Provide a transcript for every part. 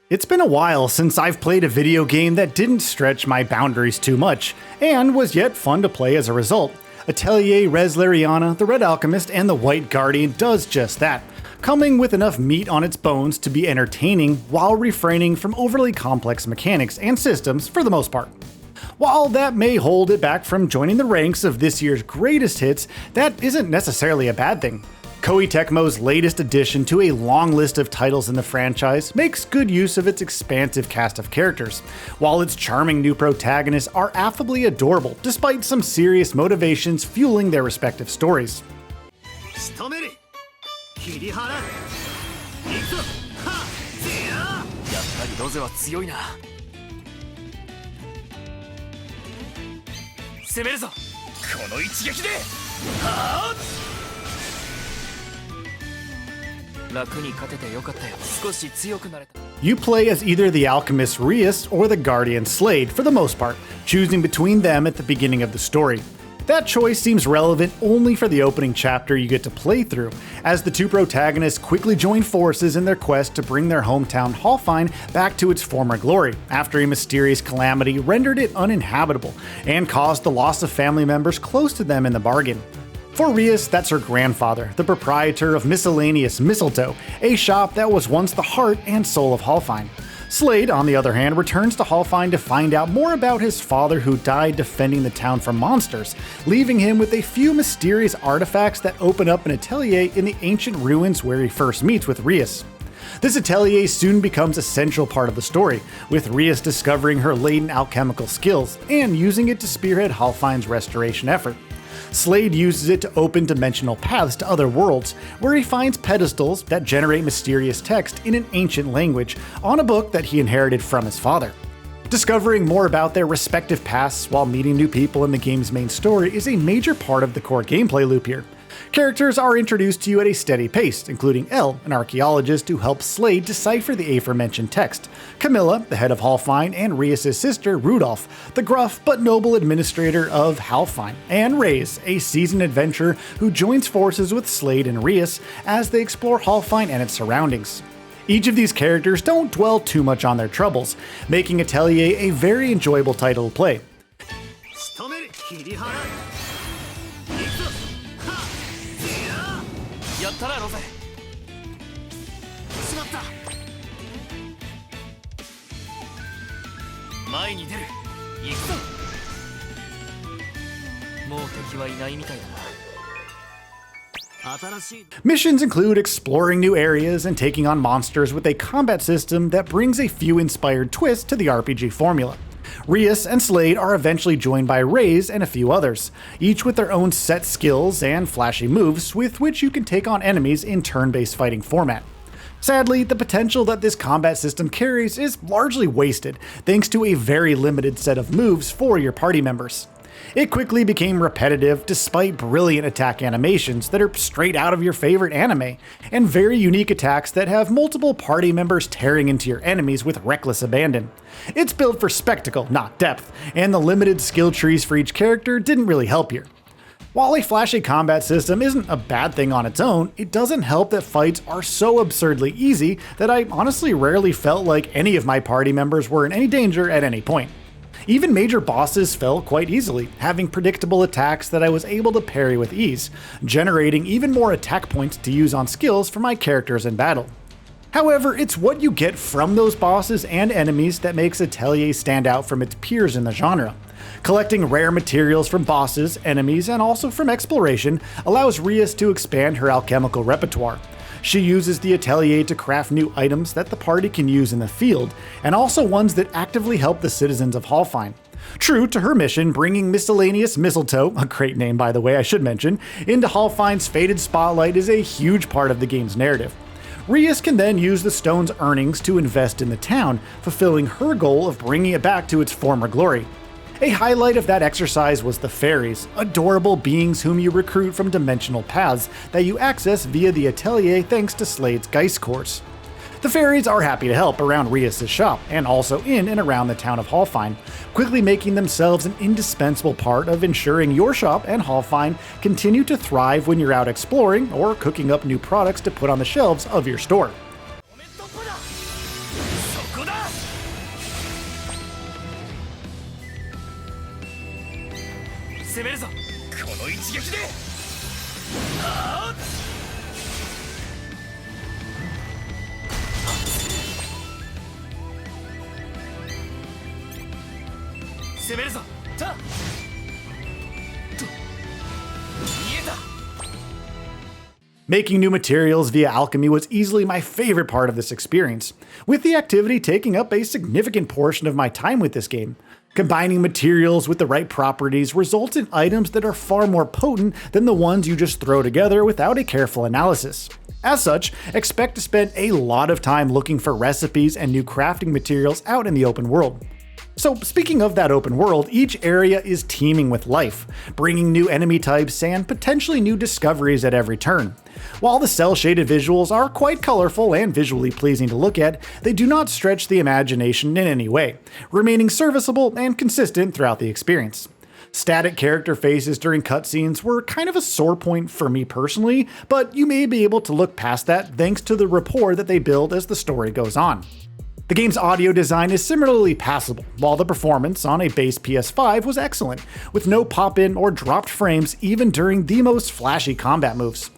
It's been a while since I've played a video game that didn't stretch my boundaries too much, and was yet fun to play as a result. Atelier Resleriana, the Red Alchemist, and the White Guardian does just that, coming with enough meat on its bones to be entertaining while refraining from overly complex mechanics and systems for the most part. While that may hold it back from joining the ranks of this year's greatest hits, that isn't necessarily a bad thing. Koei Tecmo's latest addition to a long list of titles in the franchise makes good use of its expansive cast of characters, while its charming new protagonists are affably adorable despite some serious motivations fueling their respective stories. You play as either the alchemist Rias or the guardian Slade for the most part, choosing between them at the beginning of the story. That choice seems relevant only for the opening chapter you get to play through, as the two protagonists quickly join forces in their quest to bring their hometown Hallfine back to its former glory, after a mysterious calamity rendered it uninhabitable and caused the loss of family members close to them in the bargain. For Rias, that's her grandfather, the proprietor of Miscellaneous Mistletoe, a shop that was once the heart and soul of Hallfine. Slade, on the other hand, returns to Hallfine to find out more about his father who died defending the town from monsters, leaving him with a few mysterious artifacts that open up an atelier in the ancient ruins where he first meets with Rias. This atelier soon becomes a central part of the story, with Rias discovering her latent alchemical skills and using it to spearhead Hallfine's restoration effort. Slade uses it to open dimensional paths to other worlds, where he finds pedestals that generate mysterious text in an ancient language on a book that he inherited from his father. Discovering more about their respective pasts while meeting new people in the game's main story is a major part of the core gameplay loop here. Characters are introduced to you at a steady pace, including Elle, an archaeologist who helps Slade decipher the aforementioned text, Camilla, the head of Hallfine, and Rias' sister, Rudolph, the gruff but noble administrator of Hallfine, and Reyes, a seasoned adventurer who joins forces with Slade and Rias as they explore Hallfine and its surroundings. Each of these characters don't dwell too much on their troubles, making Atelier a very enjoyable title to play. Missions include exploring new areas and taking on monsters with a combat system that brings a few inspired twists to the RPG formula. Rias and Slade are eventually joined by Reyes and a few others, each with their own set skills and flashy moves with which you can take on enemies in turn-based fighting format. Sadly, the potential that this combat system carries is largely wasted thanks to a very limited set of moves for your party members. It quickly became repetitive despite brilliant attack animations that are straight out of your favorite anime, and very unique attacks that have multiple party members tearing into your enemies with reckless abandon. It's built for spectacle, not depth, and the limited skill trees for each character didn't really help here. While a flashy combat system isn't a bad thing on its own, it doesn't help that fights are so absurdly easy that I honestly rarely felt like any of my party members were in any danger at any point. Even major bosses fell quite easily, having predictable attacks that I was able to parry with ease, generating even more attack points to use on skills for my characters in battle. However, it's what you get from those bosses and enemies that makes Atelier stand out from its peers in the genre. Collecting rare materials from bosses, enemies, and also from exploration allows Rias to expand her alchemical repertoire. She uses the atelier to craft new items that the party can use in the field, and also ones that actively help the citizens of Hallfine. True to her mission, bringing Miscellaneous Mistletoe, a great name by the way I should mention, into Hallfine's faded spotlight is a huge part of the game's narrative. Rias can then use the stone's earnings to invest in the town, fulfilling her goal of bringing it back to its former glory. A highlight of that exercise was the fairies, adorable beings whom you recruit from dimensional paths that you access via the atelier thanks to Slade's Geist course. The fairies are happy to help around Rias' shop, and also in and around the town of Hallfine, quickly making themselves an indispensable part of ensuring your shop and Hallfine continue to thrive when you're out exploring or cooking up new products to put on the shelves of your store. Making new materials via alchemy was easily my favorite part of this experience, with the activity taking up a significant portion of my time with this game. Combining materials with the right properties results in items that are far more potent than the ones you just throw together without a careful analysis. As such, expect to spend a lot of time looking for recipes and new crafting materials out in the open world. So speaking of that open world, each area is teeming with life, bringing new enemy types and potentially new discoveries at every turn. While the cel-shaded visuals are quite colorful and visually pleasing to look at, they do not stretch the imagination in any way, remaining serviceable and consistent throughout the experience. Static character faces during cutscenes were kind of a sore point for me personally, but you may be able to look past that thanks to the rapport that they build as the story goes on. The game's audio design is similarly passable, while the performance on a base PS5 was excellent, with no pop-in or dropped frames even during the most flashy combat moves.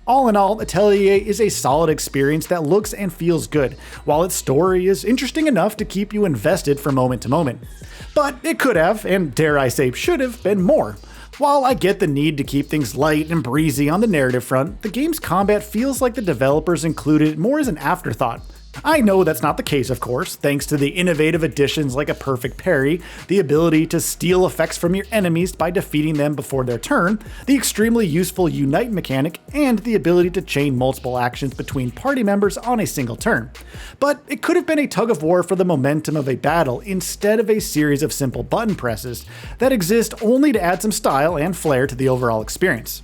All in all, Atelier is a solid experience that looks and feels good, while its story is interesting enough to keep you invested from moment to moment. But it could have, and dare I say should have, been more. While I get the need to keep things light and breezy on the narrative front, the game's combat feels like the developers included it more as an afterthought. I know that's not the case, of course, thanks to the innovative additions like a perfect parry, the ability to steal effects from your enemies by defeating them before their turn, the extremely useful unite mechanic, and the ability to chain multiple actions between party members on a single turn. But it could have been a tug of war for the momentum of a battle instead of a series of simple button presses that exist only to add some style and flair to the overall experience.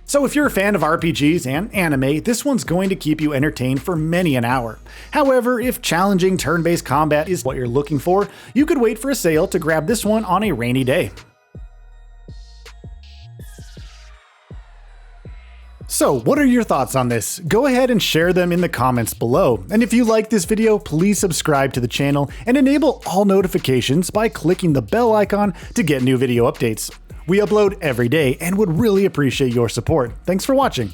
So if you're a fan of RPGs and anime, this one's going to keep you entertained for many an hour. However, if challenging turn-based combat is what you're looking for, you could wait for a sale to grab this one on a rainy day. So what are your thoughts on this? Go ahead and share them in the comments below. And if you like this video, please subscribe to the channel and enable all notifications by clicking the bell icon to get new video updates. We upload every day and would really appreciate your support. Thanks for watching.